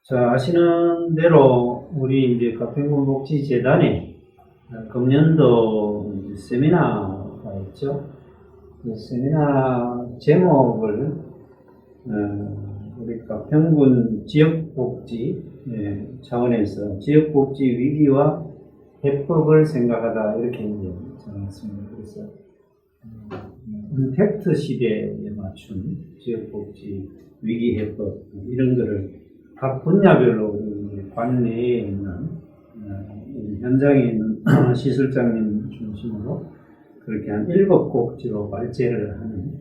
자, 아시는 대로 우리 이제 가평군복지재단에 금년도 세미나가 있죠. 그 세미나 제목을 우리 가평군 지역복지 차원에서 지역복지 위기와 해법을 생각하다 이렇게 이제 정했습니다. 그래서 팩트 시대에 맞춘 지역복지 위기 해법 이런 거를 각 분야별로 우리 관내에 있는 현장에 있는 시설장님 중심으로 그렇게 한 7곡지로 발제를 하는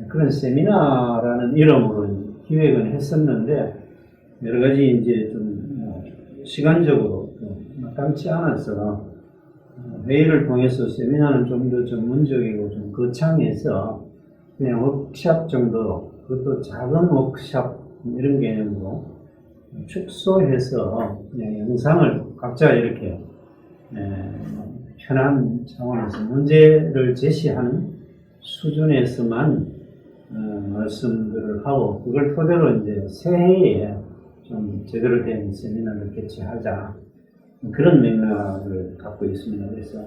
그런 세미나라는 이름으로 기획은 했었는데 여러 가지 이제 좀 시간적으로 마땅치 않아서 회의를 통해서 세미나는 좀 더 전문적이고 좀 거창해서 그냥 워크샵 정도, 그것도 작은 워크샵 이런 개념으로 축소해서 그냥 영상을 각자 이렇게 편한 차원에서 문제를 제시하는 수준에서만 말씀들을 하고 그걸 토대로 이제 새해에 좀 제대로 된 세미나를 개최하자 그런 맥락을 갖고 있습니다. 그래서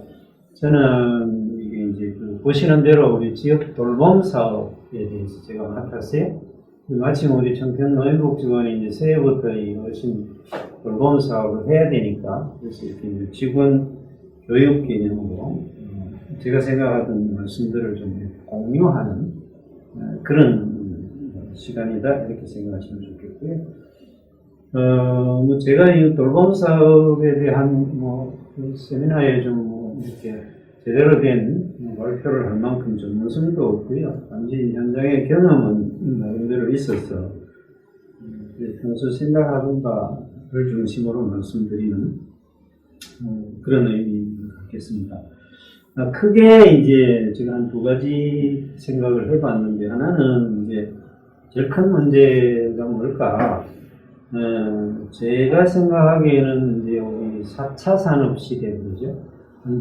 저는 이게 이제 보시는 대로 우리 지역 돌봄 사업에 대해서 제가 맡았어요. 마침 우리 청평노인복지관이 이제 새해부터 이 어르신 돌봄 사업을 해야 되니까 그래서 이렇게 직원 교육 개념으로 제가 생각하던 말씀들을 좀 공유하는 그런 시간이다 이렇게 생각하시면 좋겠고요. 뭐 제가 이 돌봄 사업에 대한 세미나에 좀 이렇게 제대로 된 발표를 할 만큼 전문성도 없고요. 단지 현장의 경험은 나름대로 있어서 평소 생각하던 바를 중심으로 말씀드리는 그런 의미를 갖겠습니다. 크게 이제 제가 한 2가지 생각을 해봤는데 하나는 이제 제일 큰 문제가 뭘까? 제가 생각하기에는 이제 우리 4차 산업 시대 그러죠.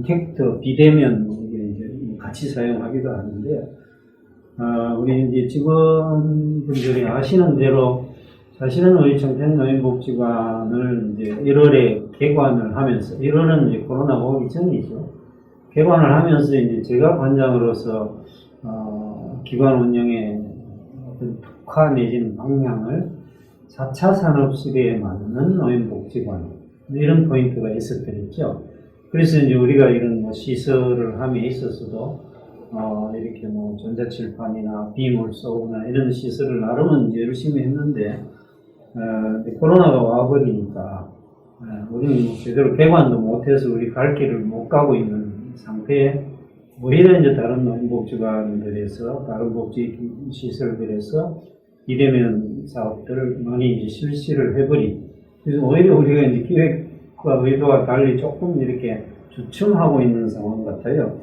텍터, 비대면 이게 이제 같이 사용하기도 하는데 우리 이제 직원분들이 아시는 대로 사실은 우리 청평노인복지관을 이제 1월에 개관을 하면서 1월은 이제 코로나가 오기 전이죠. 개관을 하면서 이제 제가 관장으로서 기관 운영의 어떤 특화 내지는 방향을 4차 산업 시대에 맞는 노인복지관 이런 포인트가 있었더랬죠. 그래서 이제 우리가 이런 시설을 함에 있어서도 이렇게 전자칠판이나 빔을 쏘거나 이런 시설을 나름은 이제 열심히 했는데 코로나가 와버리니까 우리는 제대로 개관도 못해서 우리 갈 길을 못 가고 있는 상태에 오히려 이제 다른 노인복지관들에서 다른 복지시설들에서 비대면 사업들을 많이 이제 실시를 해버린 그래서 오히려 우리가 이제 기획과 의도와 달리 조금 이렇게 주춤하고 있는 상황 같아요.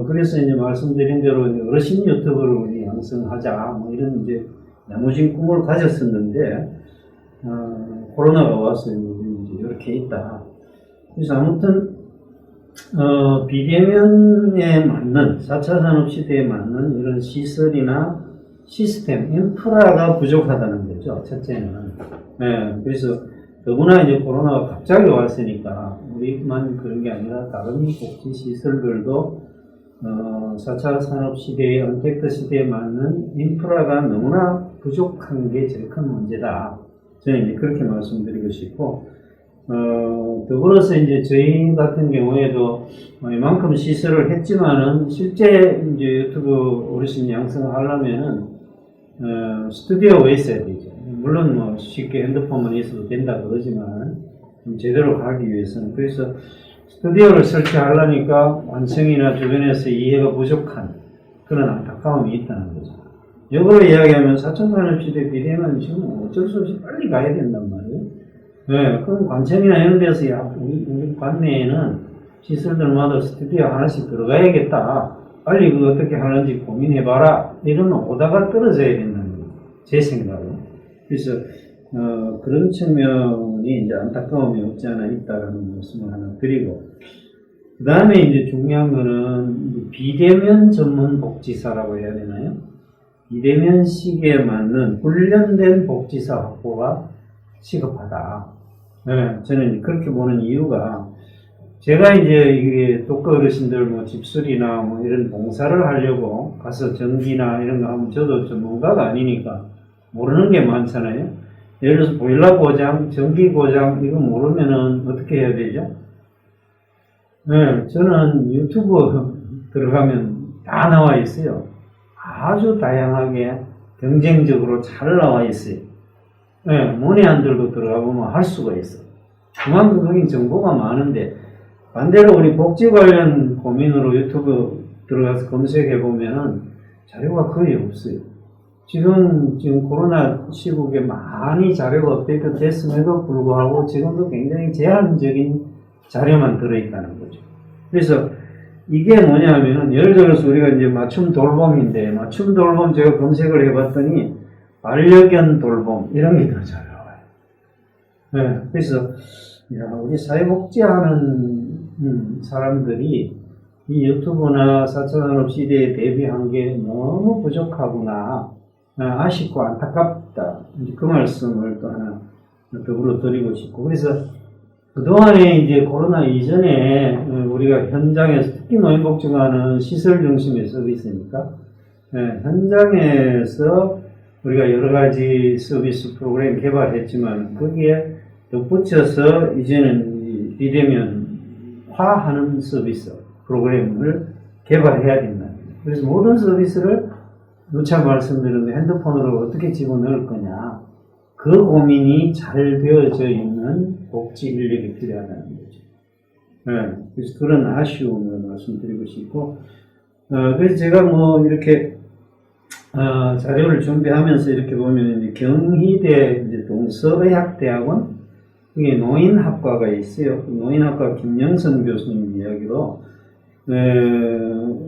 그래서 이제 말씀드린 대로 어르신 유튜브를 우리 양성하자 이런 이제 야무진 꿈을 가졌었는데 코로나가 와서 이제 이렇게 있다. 그래서 아무튼 비대면에 맞는 4차 산업 시대에 맞는 이런 시설이나 시스템, 인프라가 부족하다는 거죠. 첫째는. 그래서 더구나 이제 코로나가 갑자기 왔으니까 우리만 그런 게 아니라 다른 복지 시설들도 4차 산업 시대의 언택트 시대에 맞는 인프라가 너무나 부족한 게 제일 큰 문제다. 저는 이제 그렇게 말씀드리고 싶고, 더불어서 이제 저희 같은 경우에도 이만큼 시설을 했지만은 실제 이제 유튜브 어르신 양성하려면은 스튜디오가 있어야 되죠. 물론 쉽게 핸드폰만 있어도 된다 그러지만 좀 제대로 가기 위해서는 그래서 스튜디오를 설치하려니까 완성이나 주변에서 이해가 부족한 그런 안타까움이 있다는 거죠. 역으로 이야기하면 4차 산업 시대 비대면 지금 어쩔 수 없이 빨리 가야 된단 말이에요. 그럼 관청이나 이런 데서 우리 관내에는 시설들마다 스튜디오 하나씩 들어가야겠다. 빨리 그거 어떻게 하는지 고민해봐라. 이런 오다가 떨어져야 된다는 거예요. 제 생각은. 그래서 그런 측면이 이제 안타까움이 없지 않아 있다라는 말씀을 하나 드리고 그 다음에 이제 중요한 거는 비대면 전문 복지사라고 해야 되나요? 비대면 시기에 맞는 훈련된 복지사 확보가 시급하다. 네, 저는 그렇게 보는 이유가 제가 이제 이게 독거 어르신들 뭐 집수리나 뭐 이런 봉사를 하려고 가서 전기나 이런 거 하면 저도 전문가가 아니니까 모르는 게 많잖아요. 예를 들어서 보일러 고장, 전기 고장 이거 모르면은 어떻게 해야 되죠? 네, 저는 유튜브 들어가면 다 나와 있어요. 아주 다양하게 경쟁적으로 잘 나와 있어요. 네, 문의 안 들고 들어가 보면 할 수가 있어. 그만큼 거긴 정보가 많은데 반대로 우리 복지 관련 고민으로 유튜브 들어가서 검색해 보면은 자료가 거의 없어요. 지금 코로나 시국에 많이 자료가 업데이트 됐음에도 불구하고 지금도 굉장히 제한적인 자료만 들어있다는 거죠. 그래서 이게 뭐냐면은 예를 들어서 우리가 이제 맞춤 돌봄인데 맞춤 돌봄 제가 검색을 해봤더니 반려견 돌봄 이런 게 더 잘 나와요. 네, 그래서 우리 사회복지하는 사람들이 이 유튜브나 4차 산업 시대에 대비한 게 너무 부족하구나. 아쉽고 안타깝다. 그 말씀을 또 하나 더불어 드리고 싶고. 그래서 그동안에 이제 코로나 이전에 우리가 현장에서 특히 노인복지관은 시설 중심의 서비스니까 현장에서 우리가 여러 가지 서비스 프로그램 개발했지만 거기에 덧붙여서 이제는 비대면화하는 서비스 프로그램을 개발해야 된다. 그래서 모든 서비스를 누차 말씀드렸는데 핸드폰으로 어떻게 집어넣을 거냐. 그 고민이 잘 되어져 있는 복지 인력이 필요하다는 거죠. 네, 그래서 그런 아쉬움을 말씀드리고 싶고, 그래서 제가 뭐 이렇게 자료를 준비하면서 이렇게 보면 이제 경희대 이제 동서의학대학원 그게 노인학과가 있어요. 노인학과 김영선 교수님 이야기로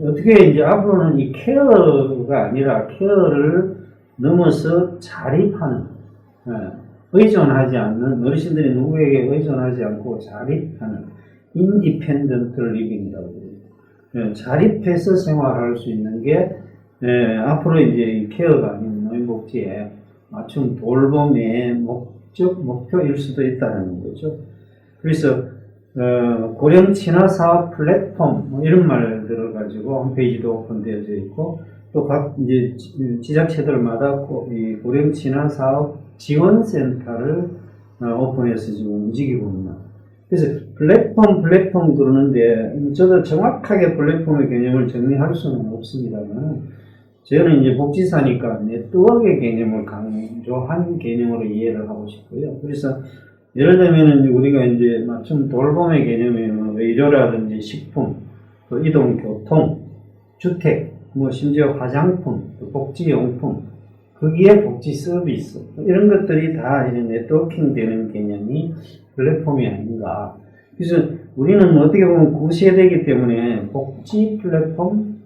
어떻게 이제 앞으로는 이 케어가 아니라 케어를 넘어서 자립하는 의존하지 않는 어르신들이 누구에게 의존하지 않고 자립하는 인디펜던트 리빙이라고 해요. 자립해서 생활할 수 있는 게 앞으로 이제 케어가 아닌 노인복지의 맞춤 돌봄의 목표일 수도 있다는 거죠. 그래서 고령 친화 사업 플랫폼 뭐 이런 말 들어가지고 홈페이지도 오픈되어져 있고 또 각 이제 지자체들마다 이 고령 친화 사업 지원센터를 오픈해서 지금 움직이고 있나. 그래서 플랫폼 그러는데 저도 정확하게 플랫폼의 개념을 정리할 수는 없습니다만 저는 이제 복지사니까 네트워크의 개념을 강조한 개념으로 이해를 하고 싶고요. 그래서 예를 들면은 우리가 이제 맞춤 돌봄의 개념에는 의료라든지 식품, 또 이동 교통, 주택, 뭐 심지어 화장품, 또 복지용품, 거기에 복지 서비스 이런 것들이 다 이제 네트워킹 되는 개념이 플랫폼이 아닌가. 그래서 우리는 어떻게 보면 구세대이기 때문에 복지 플랫폼,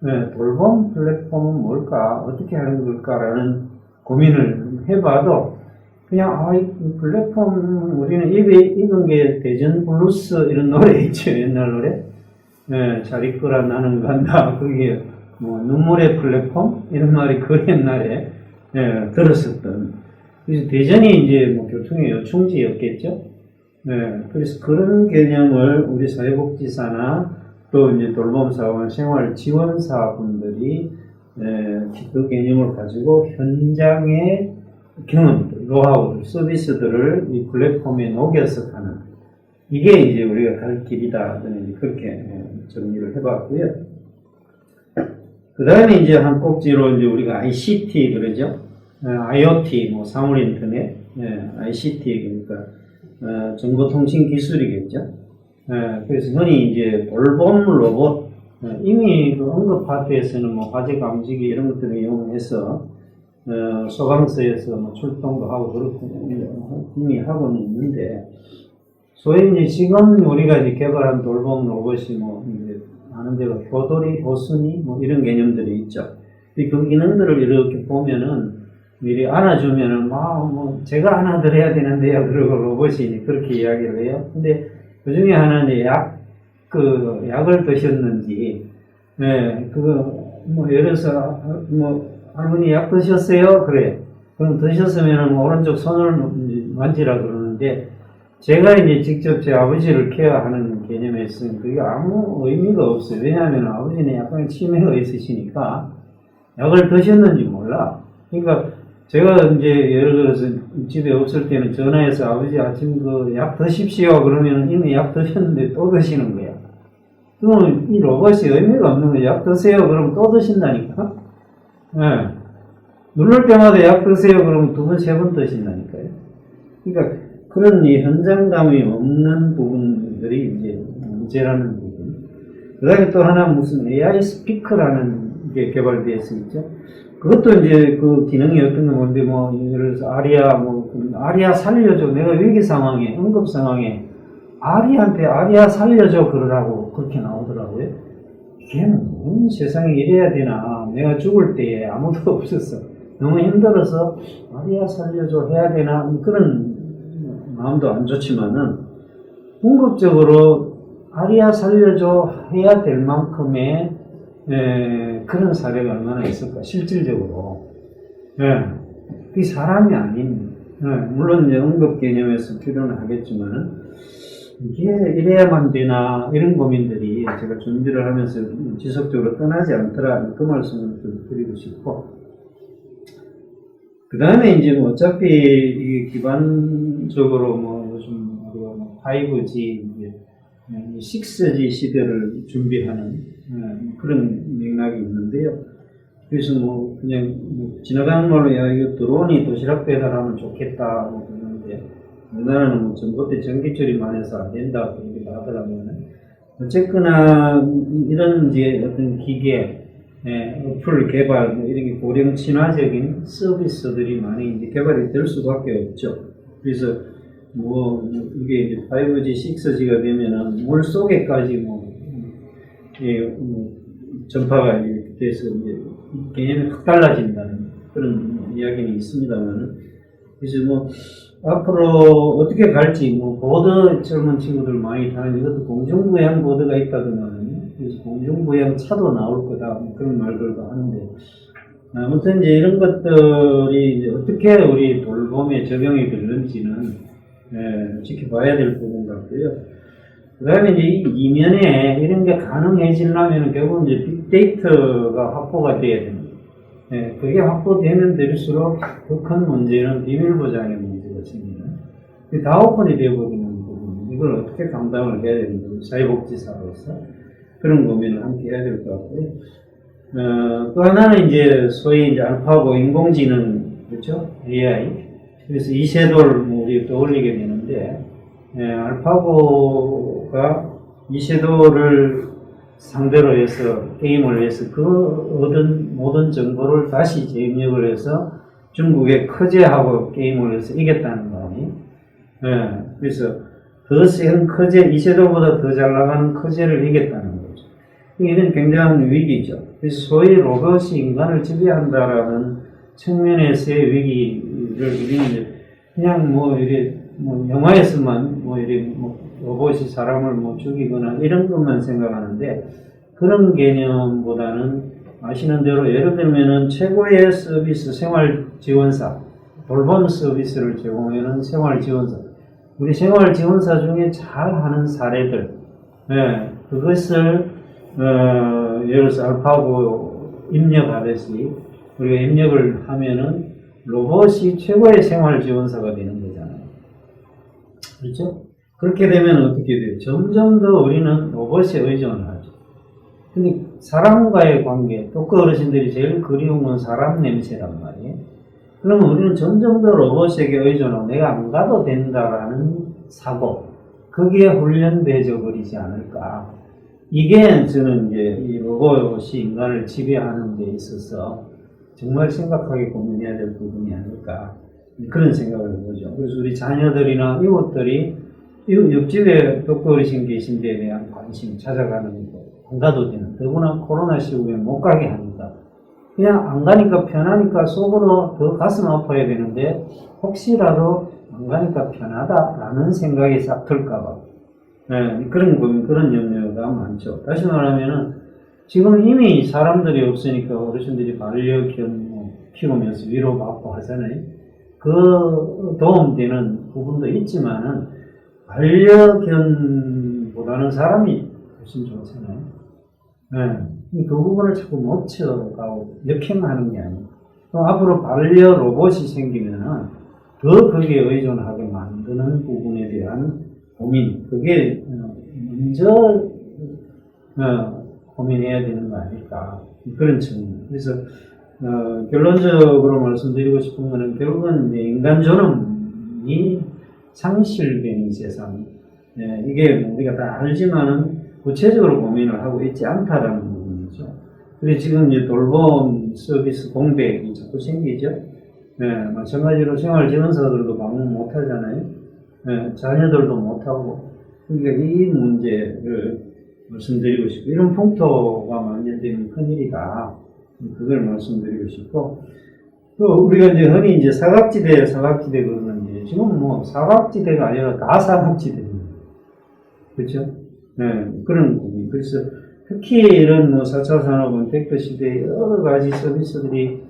돌봄 플랫폼은 뭘까? 어떻게 하는 걸까라는 고민을 해봐도 그냥 이 플랫폼 우리는 입은 게 대전 블루스 이런 노래 있죠. 옛날 노래. 잘 있거라 나는 간다. 그게 뭐 눈물의 플랫폼 이런 말이 그 옛날에 들었었던. 그래서 대전이 이제 뭐 교통의 요충지였겠죠. 그래서 그런 개념을 우리 사회복지사나 또 이제 돌봄사원 생활지원사분들이 그 개념을 가지고 현장의 경험들, 노하우들, 서비스들을 이 플랫폼에 녹여서 하는 이게 이제 우리가 갈 길이다. 저는 그렇게 정리를 해봤고요. 그 다음에 이제 한 꼭지로 이제 우리가 ICT 그러죠. IoT, 뭐 사물인터넷, ICT 그러니까 정보통신 기술이겠죠. 그래서 흔히 이제 돌봄 로봇 이미 그 언급 파트에서는 뭐 화재 감지기 이런 것들을 이용해서 소방서에서 뭐 출동도 하고 그렇고 이미 하고는 있는데 소위 이제 지금 우리가 이제 개발한 돌봄 로봇이 뭐 이제 아는 대로 효도리, 호순이 뭐 이런 개념들이 있죠. 그 기능들을 이렇게 보면은 미리 안아주면은 뭐 제가 안아드려야 되는데요. 그리고 로봇이 그렇게 이야기를 해요. 근데 그 중에 하나는 약을 드셨는지, 뭐 예를 들어서 뭐 할머니 약 드셨어요? 그래. 그럼 드셨으면 오른쪽 손을 만지라 그러는데, 제가 이제 직접 제 아버지를 케어하는 개념에 있으면 그게 아무 의미가 없어요. 왜냐하면 아버지는 약간 치매가 있으시니까 약을 드셨는지 몰라. 그러니까 제가 이제 예를 들어서 집에 없을 때는 전화해서 아버지 아침 그 약 드십시오. 그러면 이미 약 드셨는데 또 드시는 거야. 그러면 이 로봇이 의미가 없는 거야. 약 드세요. 그러면 또 드신다니까. 예. 누를 때마다 약 드세요. 그러면 두 번, 세 번 드신다니까요. 그러니까 그런 이 현장감이 없는 부분들이 이제 문제라는 부분. 그 다음에 또 하나 무슨 AI 스피커라는 게 개발되어 있죠. 그것도 이제 그 기능이 어떤 게 뭔데, 뭐, 예를 들어서 아리아 살려줘. 내가 위기 상황에, 응급 상황에, 아리한테 아리아 살려줘. 그러라고 그렇게 나오더라고요. 이게 뭔 세상에 이래야 되나. 내가 죽을 때에 아무도 없었어. 너무 힘들어서 아리아 살려줘 해야 되나. 그런 마음도 안 좋지만은, 궁극적으로 아리아 살려줘 해야 될 만큼의 그런 사례가 얼마나 있을까, 실질적으로. 그게 사람이 아닌, 물론 이제 응급 개념에서 필요는 하겠지만은, 이게 이래야만 되나, 이런 고민들이 제가 준비를 하면서 지속적으로 떠나지 않더라, 그 말씀을 좀 드리고 싶고, 그 다음에 이제 뭐 어차피 이게 기반적으로 뭐 요즘 우리가 뭐 5G, 6G 시대를 준비하는 그런 맥락이 있는데요. 그래서 뭐 그냥 뭐 지나가는 말로 야 이거 드론이 도시락 배달하면 좋겠다 뭐 그러는데, 우리나라는 뭐 전봇대 전기줄이 많아서 안 된다 그렇게 하더라고요. 어쨌거나 이런 이제 어떤 기계 어플 개발, 뭐 이런 게 고령 친화적인 서비스들이 많이 이제 개발이 될 수밖에 없죠. 그래서 이게 이제 5G, 6G가 되면은 물 속에까지 전파가 이렇게 돼서 이제 개념이 확 달라진다는 그런 이야기는 있습니다만은, 그래서 앞으로 어떻게 갈지, 보드 젊은 친구들 많이 타는 이것도 공중부양 보드가 있다더만요. 그래서 공중부양 차도 나올 거다, 그런 말들도 하는데, 아무튼 이제 이런 것들이 이제 어떻게 우리 돌봄에 적용이 되는지는, 지켜봐야 될 부분 같고요. 그 다음에 이제 이 이면에 이런 게 가능해지려면 결국 이제 빅데이터가 확보가 돼야 됩니다. 그게 확보되면 될수록 더 큰 문제는 비밀보장의 문제가 생기는. 다 오픈이 되어버리는 부분, 이걸 어떻게 감당을 해야 되는지, 사회복지사로서 그런 고민을 함께 해야 될 것 같고요. 또 하나는 이제 소위 이제 알파고 인공지능, 그렇죠? AI. 그래서 이세돌 우리 떠올리게 되는데, 알파고가 이세돌을 상대로 해서 게임을 해서 그 얻은 모든 정보를 다시 재입력을 해서 중국의 커제하고 게임을 해서 이겼다는 거 아니에요? 그래서 더 센 커제, 이세돌보다 더 잘 나가는 커제를 이겼다는 거죠. 이건 굉장한 위기죠. 그래서 소위 로봇이 인간을 지배한다라는 측면에서의 위기를 우리는 그냥 영화에서만 로봇이 사람을 죽이거나 이런 것만 생각하는데, 그런 개념보다는 아시는 대로 예를 들면은 최고의 서비스 생활지원사, 돌봄 서비스를 제공하는 생활지원사, 우리 생활지원사 중에 잘하는 사례들, 그것을 예를 들어서 알파고 입력하듯이 우리가 입력을 하면은 로봇이 최고의 생활지원사가 되는 거잖아요. 그렇죠? 그렇게 되면 어떻게 돼요? 점점 더 우리는 로봇에 의존을 하죠. 근데 사람과의 관계, 독거 어르신들이 제일 그리운 건 사람 냄새란 말이에요. 그러면 우리는 점점 더 로봇에게 의존하고 내가 안 가도 된다라는 사고, 거기에 훈련되어 버리지 않을까. 이게 저는 이제 이 로봇이 인간을 지배하는 데 있어서 정말 심각하게 고민해야 될 부분이 아닐까. 그런 생각을 해보죠. 그래서 우리 자녀들이나 이웃들이 옆집에 독거 어르신 계신 데에 대한 관심 찾아가는 거, 안 가도 되는, 더구나 코로나 시국에 못 가게 하니까. 그냥 안 가니까 편하니까 속으로 더 가슴 아파야 되는데, 혹시라도 안 가니까 편하다라는 생각이 싹 들까봐. 그런 고민, 그런 염려가 많죠. 다시 말하면은, 지금 이미 사람들이 없으니까 어르신들이 반려견 키우면서 위로받고 하잖아요. 그 도움되는 부분도 있지만은 반려견보다는 사람이 훨씬 좋잖아요. 네. 그 부분을 자꾸 놓쳐가고 역행하는 게 아니고 또 앞으로 반려 로봇이 생기면은 더 거기에 의존하게 만드는 부분에 대한 고민, 그게 먼저 고민해야 되는 거 아닐까, 그런 측면. 그래서 결론적으로 말씀드리고 싶은 거는 결국은 이제 인간 존엄이 상실되는 세상, 이게 우리가 다 알지만은 구체적으로 고민을 하고 있지 않다라는 부분이죠. 그래서 지금 이제 돌봄 서비스 공백이 자꾸 생기죠. 마찬가지로 생활지원사들도 방문 못 하잖아요. 자녀들도 못 하고. 그러니까 이 문제를 말씀드리고 싶고, 이런 풍토가 만연되는 큰일이다. 그걸 말씀드리고 싶고, 또 우리가 이제 흔히 이제 사각지대 그러는데, 지금 뭐 사각지대가 아니라 다 사각지대입니다. 그렇죠? 그런 부분. 그래서 특히 이런 뭐 4차 산업은 텍트 시대에 여러 가지 서비스들이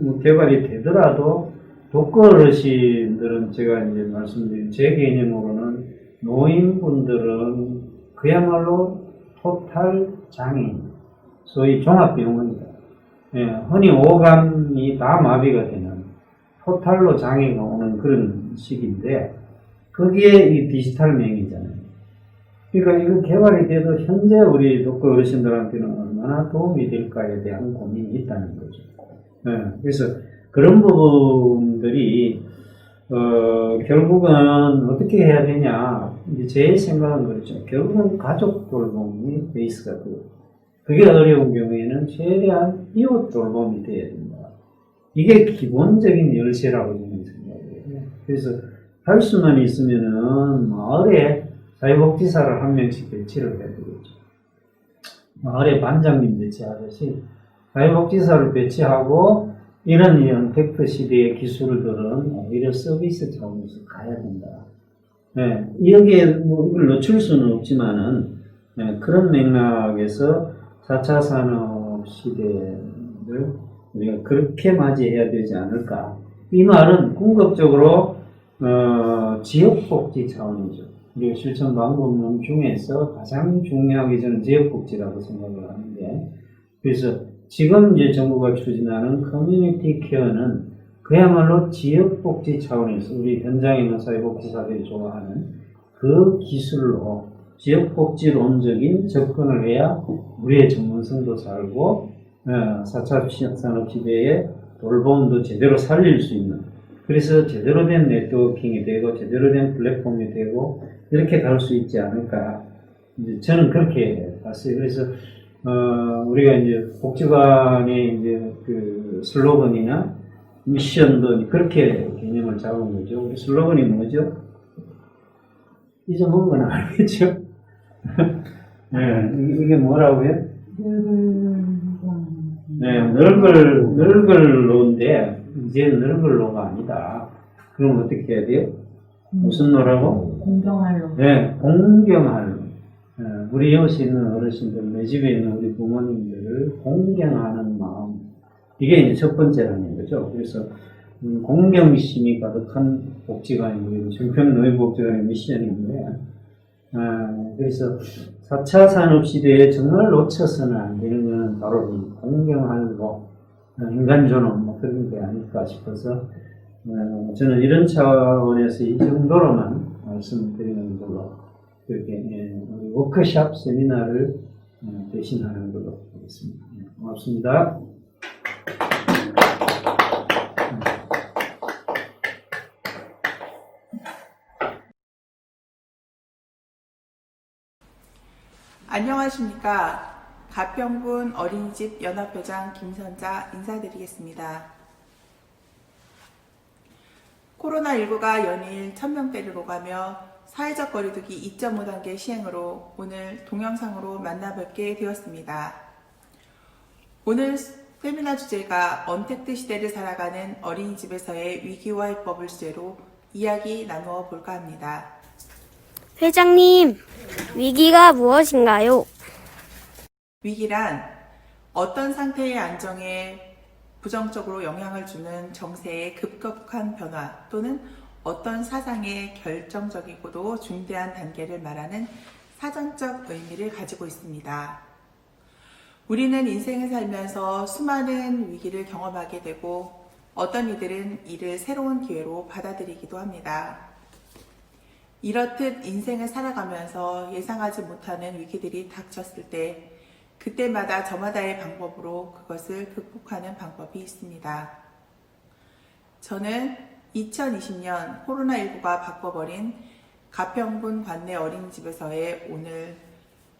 뭐 개발이 되더라도 독거 어르신들은 제가 이제 말씀드린 제 개념으로는 노인분들은 그야말로 토탈 장애인, 소위 종합병원이다. 흔히 오감이 다 마비가 되는 토탈로 장애가 오는 그런 시기인데 거기에 이 디지털 명의잖아요. 그러니까 이거 개발이 돼도 현재 우리 독거 어르신들한테는 얼마나 도움이 될까에 대한 고민이 있다는 거죠. 그래서 그런 부분들이 결국은 어떻게 해야 되냐, 이제 제 생각은 그렇죠. 결국은 가족 돌봄이 베이스가 되고, 그게 어려운 경우에는 최대한 이웃 돌봄이 돼야 된다. 이게 기본적인 열쇠라고 저는 생각해요. 그래서 할 수만 있으면은 마을에 사회복지사를 한 명씩 배치를 해야 되겠죠. 마을에 반장님 배치하듯이 사회복지사를 배치하고 이런 텍트 시대의 기술들은 오히려 서비스 차원에서 가야 된다. 여기에 뭐 이걸 늦출 수는 없지만은 그런 맥락에서 4차 산업 시대를 우리가 그렇게 맞이해야 되지 않을까. 이 말은 궁극적으로 지역복지 차원이죠. 우리가 실천 방법론 중에서 가장 중요하게 저는 지역복지라고 생각을 하는데, 그래서 지금 이제 정부가 추진하는 커뮤니티 케어는 그야말로 지역복지 차원에서 우리 현장에 있는 사회복지사들이 좋아하는 그 기술로 지역복지론적인 접근을 해야 우리의 전문성도 살고 4차 산업시대에 돌봄도 제대로 살릴 수 있는, 그래서 제대로 된 네트워킹이 되고 제대로 된 플랫폼이 되고 이렇게 갈 수 있지 않을까. 이제 저는 그렇게 봤어요. 그래서 우리가 이제 복지관의 이제 그 슬로건이나 미션도 그렇게 개념을 잡은 거죠. 우리 슬로건이 뭐죠? 잊어먹은 건 알겠죠? 이게 뭐라고요? 늙을 노인데 이제는 늙을 노가 아니다. 그럼 어떻게 해야 돼요? 무슨 노라고? 공경할 노. 공경할 노. 우리 이웃에 있는 어르신들, 내 집에 있는 우리 부모님들을 공경하는 마음. 이게 이제 첫 번째라는 거죠. 그래서 공경심이 가득한 복지관이 우리 정평노인복지관의 미션인데, 그래서 4차 산업시대에 정말 놓쳐서는 안 되는 것은 바로 이 공경할 노, 인간존엄, 뭐 그런 게 아닐까 싶어서, 저는 이런 차원에서 이 정도로만 말씀드리는 걸로, 그렇게, 워크샵 세미나를 대신하는 걸로 하겠습니다. 고맙습니다. 안녕하십니까. 가평군 어린이집 연합회장 김선자 인사드리겠습니다. 코로나19가 연일 1000명대를 오가며 사회적 거리두기 2.5단계 시행으로 오늘 동영상으로 만나뵙게 되었습니다. 오늘 세미나 주제가 언택트 시대를 살아가는 어린이집에서의 위기와 해법을 주제로 이야기 나누어 볼까 합니다. 회장님, 위기가 무엇인가요? 위기란 어떤 상태의 안정에 부정적으로 영향을 주는 정세의 급격한 변화 또는 어떤 사상의 결정적이고도 중대한 단계를 말하는 사전적 의미를 가지고 있습니다. 우리는 인생을 살면서 수많은 위기를 경험하게 되고 어떤 이들은 이를 새로운 기회로 받아들이기도 합니다. 이렇듯 인생을 살아가면서 예상하지 못하는 위기들이 닥쳤을 때 그때마다 저마다의 방법으로 그것을 극복하는 방법이 있습니다. 저는 2020년 코로나19가 바꿔버린 가평군 관내 어린이집에서의 오늘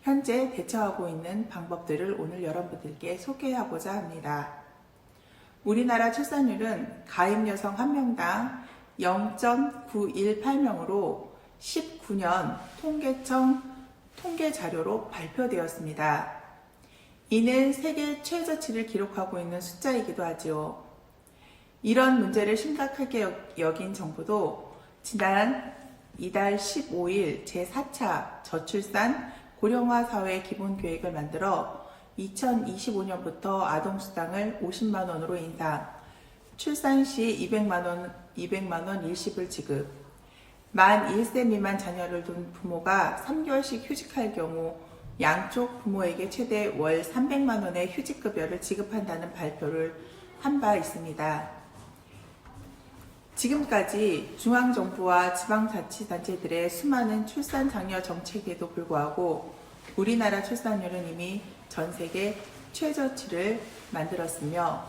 현재 대처하고 있는 방법들을 오늘 여러분들께 소개하고자 합니다. 우리나라 출산율은 가임 여성 1명당 0.918명으로 19년 통계청 통계 자료로 발표되었습니다. 이는 세계 최저치를 기록하고 있는 숫자이기도 하지요. 이런 문제를 심각하게 여긴 정부도 지난 이달 15일 제4차 저출산 고령화 사회 기본 계획을 만들어 2025년부터 아동수당을 50만 원으로 인상, 출산 시 200만 원 일시불 지급, 만 1세 미만 자녀를 둔 부모가 3개월씩 휴직할 경우 양쪽 부모에게 최대 월 300만 원의 휴직급여를 지급한다는 발표를 한 바 있습니다. 지금까지 중앙정부와 지방자치단체들의 수많은 출산 장려 정책에도 불구하고 우리나라 출산율은 이미 전 세계 최저치를 만들었으며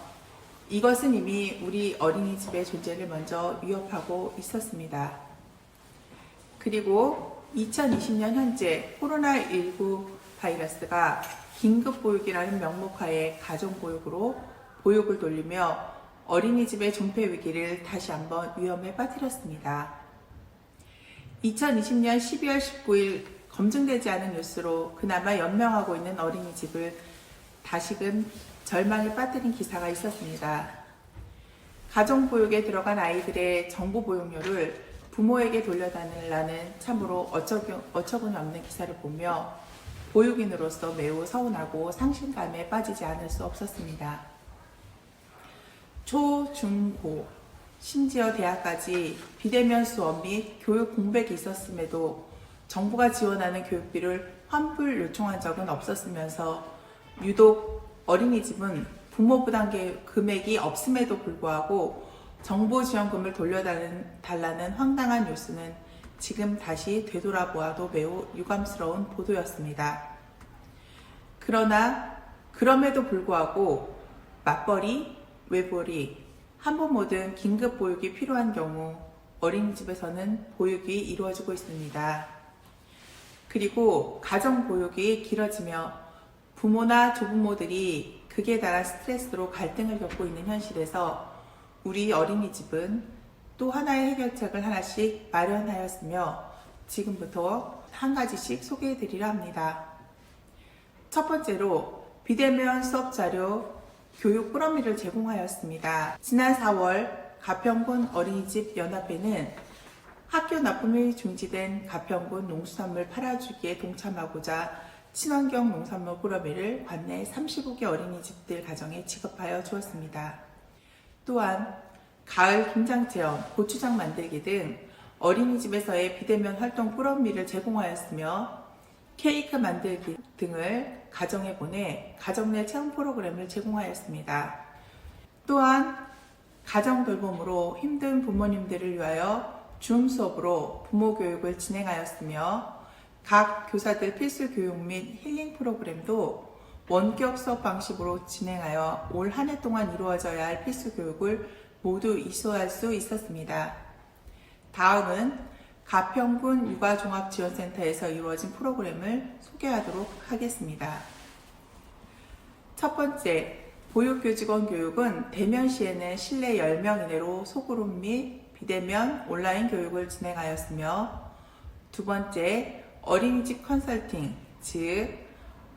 이것은 이미 우리 어린이집의 존재를 먼저 위협하고 있었습니다. 그리고 2020년 현재 코로나19 바이러스가 긴급보육이라는 명목하에 가정보육으로 보육을 돌리며 어린이집의 존폐 위기를 다시 한번 위험에 빠뜨렸습니다. 2020년 12월 19일 검증되지 않은 뉴스로 그나마 연명하고 있는 어린이집을 다시금 절망에 빠뜨린 기사가 있었습니다. 가정보육에 들어간 아이들의 정보보육료를 부모에게 돌려달라는 참으로 어처구니 없는 기사를 보며 보육인으로서 매우 서운하고 상실감에 빠지지 않을 수 없었습니다. 초, 중, 고, 심지어 대학까지 비대면 수업 및 교육 공백이 있었음에도 정부가 지원하는 교육비를 환불 요청한 적은 없었으면서 유독 어린이집은 부모 부담 금액이 없음에도 불구하고 정부 지원금을 돌려달라는 황당한 뉴스는 지금 다시 되돌아보아도 매우 유감스러운 보도였습니다. 그러나 그럼에도 불구하고 맞벌이, 외벌이, 한부모등 긴급 보육이 필요한 경우 어린이집에서는 보육이 이루어지고 있습니다. 그리고 가정 보육이 길어지며 부모나 조부모들이 극에 달한 스트레스로 갈등을 겪고 있는 현실에서 우리 어린이집은 또 하나의 해결책을 하나씩 마련하였으며 지금부터 한 가지씩 소개해 드리려 합니다. 첫 번째로 비대면 수업 자료 교육 꾸러미를 제공하였습니다. 지난 4월 가평군 어린이집 연합회는 학교 납품이 중지된 가평군 농수산물 팔아주기에 동참하고자 친환경 농산물 꾸러미를 관내 35개 어린이집들 가정에 지급하여 주었습니다. 또한 가을 김장체험, 고추장 만들기 등 어린이집에서의 비대면 활동 꾸러미를 제공하였으며 케이크 만들기 등을 가정에 보내 가정 내 체험 프로그램을 제공하였습니다. 또한 가정 돌봄으로 힘든 부모님들을 위하여 줌 수업으로 부모 교육을 진행하였으며 각 교사들 필수 교육 및 힐링 프로그램도 원격 수업 방식으로 진행하여 올 한 해 동안 이루어져야 할 필수 교육을 모두 이수할 수 있었습니다. 다음은 가평군 육아종합지원센터에서 이루어진 프로그램을 소개하도록 하겠습니다. 첫 번째, 보육교직원 교육은 대면 시에는 실내 10명 이내로 소그룹 및 비대면 온라인 교육을 진행하였으며 두 번째, 어린이집 컨설팅, 즉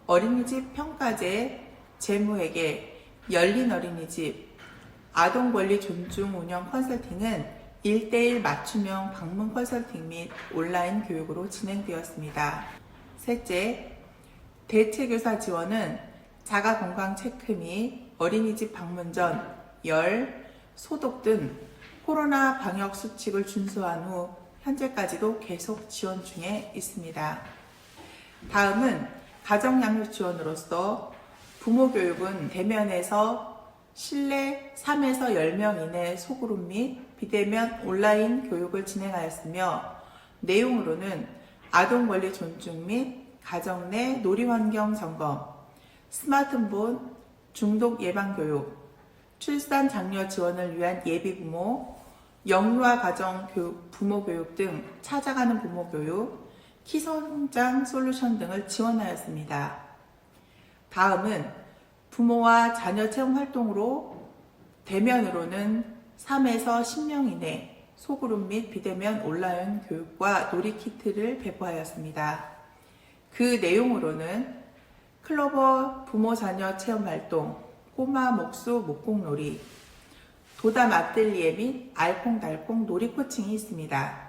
어린이집 평가제, 재무회계, 열린 어린이집, 아동권리 존중 운영 컨설팅은 1:1 맞춤형 방문 컨설팅 및 온라인 교육으로 진행되었습니다. 셋째, 대체교사 지원은 자가건강 체크 및 어린이집 방문 전 열, 소독 등 코로나 방역 수칙을 준수한 후 현재까지도 계속 지원 중에 있습니다. 다음은 가정양육 지원으로서 부모 교육은 대면에서 실내 3에서 10명 이내 소그룹 및 비대면 온라인 교육을 진행하였으며 내용으로는 아동 권리 존중 및 가정 내 놀이 환경 점검, 스마트폰 중독 예방 교육, 출산 장려 지원을 위한 예비 부모, 영유아 가정 교육, 부모 교육 등 찾아가는 부모 교육, 키성장 솔루션 등을 지원하였습니다. 다음은 부모와 자녀 체험 활동으로 대면으로는 3에서 10명 이내 소그룹 및 비대면 온라인 교육과 놀이 키트를 배포하였습니다. 그 내용으로는 클로버 부모 자녀 체험 활동, 꼬마 목수 목공놀이, 도담 아뜰리에 및 알콩달콩 놀이 코칭이 있습니다.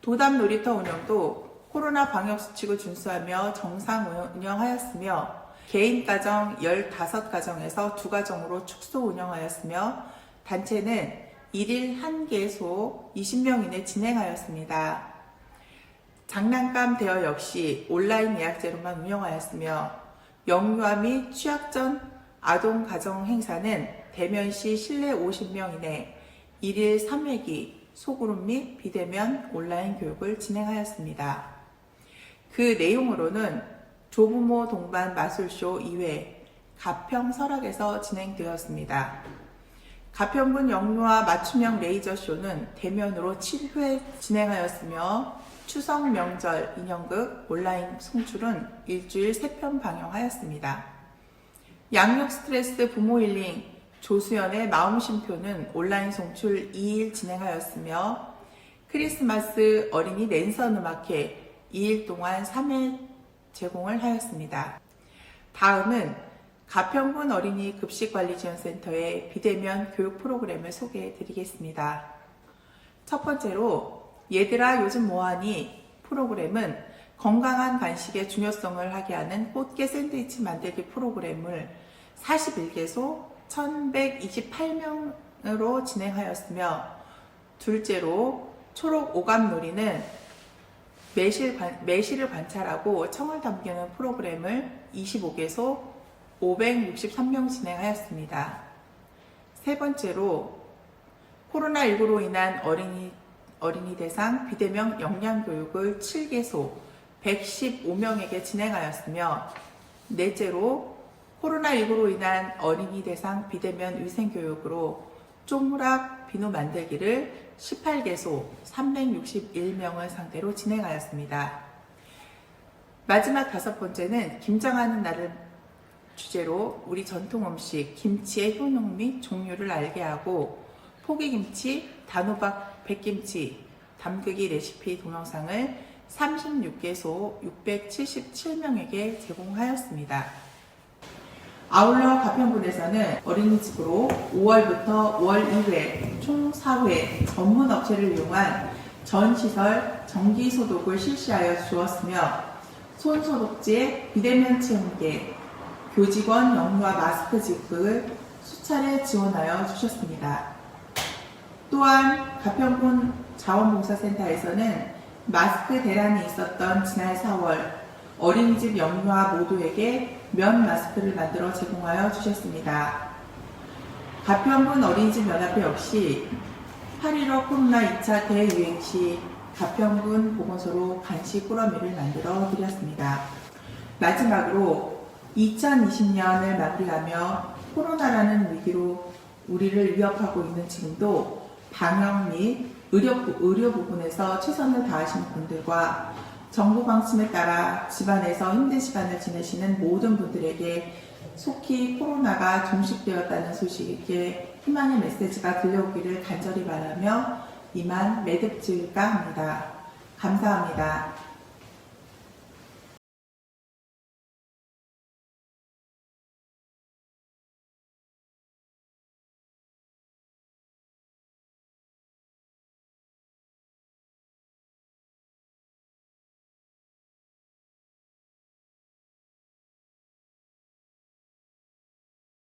도담 놀이터 운영도 코로나 방역 수칙을 준수하며 정상 운영하였으며 개인 가정 15가정에서 2가정으로 축소 운영하였으며 단체는 1일 1개소 20명 이내 진행하였습니다. 장난감 대여 역시 온라인 예약제로만 운영하였으며 영유아 및 취약 전 아동 가정 행사는 대면 시 실내 50명 이내 1일 3회기 소그룹 및 비대면 온라인 교육을 진행하였습니다. 그 내용으로는 조부모 동반 마술쇼 2회 가평 설악에서 진행되었습니다. 가평군 영유아 맞춤형 레이저 쇼는 대면으로 7회 진행하였으며 추석 명절 인형극 온라인 송출은 일주일 3편 방영하였습니다. 양육 스트레스 부모 힐링 조수연의 마음쉼표는 온라인 송출 2일 진행하였으며 크리스마스 어린이 랜선 음악회 2일 동안 3회 제공을 하였습니다. 다음은 가평군 어린이 급식관리지원센터의 비대면 교육 프로그램을 소개해 드리겠습니다. 첫 번째로 얘들아 요즘 뭐하니 프로그램은 건강한 간식의 중요성을 하게 하는 꽃게 샌드위치 만들기 프로그램을 41개소 1128명으로 진행하였으며 둘째로 초록 오감놀이는 매실을 관찰하고 청을 담기는 프로그램을 25개소 563명 진행하였습니다. 세 번째로 코로나19로 인한 어린이 대상 비대면 영양교육을 7개소 115명에게 진행하였으며 넷째로 코로나19로 인한 어린이 대상 비대면 위생교육으로 쪼무락 비누 만들기를 18개소 361명을 상대로 진행하였습니다. 마지막 다섯 번째는 김장하는 날을 주제로 우리 전통 음식 김치의 효능 및 종류를 알게 하고 포기김치, 단호박, 백김치, 담그기 레시피 동영상을 36개소 677명에게 제공하였습니다. 아울러 가평군에서는 어린이집으로 5월부터 5월 2회 총 4회 전문 업체를 이용한 전시설 정기소독을 실시하여 주었으며 손소독제, 비대면 체험계, 교직원 영유아 마스크 지급을 수차례 지원하여 주셨습니다. 또한 가평군 자원봉사센터에서는 마스크 대란이 있었던 지난 4월 어린이집 영유아 모두에게 면 마스크를 만들어 제공하여 주셨습니다. 가평군 어린이집 연합회 역시 8.15 코로나 2차 대유행 시 가평군 보건소로 간식 꾸러미를 만들어 드렸습니다. 마지막으로 2020년을 마무리하며 코로나라는 위기로 우리를 위협하고 있는 지금도 방역 및 의료 부분에서 최선을 다하시는 분들과 정부 방침에 따라 집안에서 힘든 시간을 지내시는 모든 분들에게 속히 코로나가 종식되었다는 소식에 희망의 메시지가 들려오기를 간절히 바라며 이만 매듭질까 합니다. 감사합니다.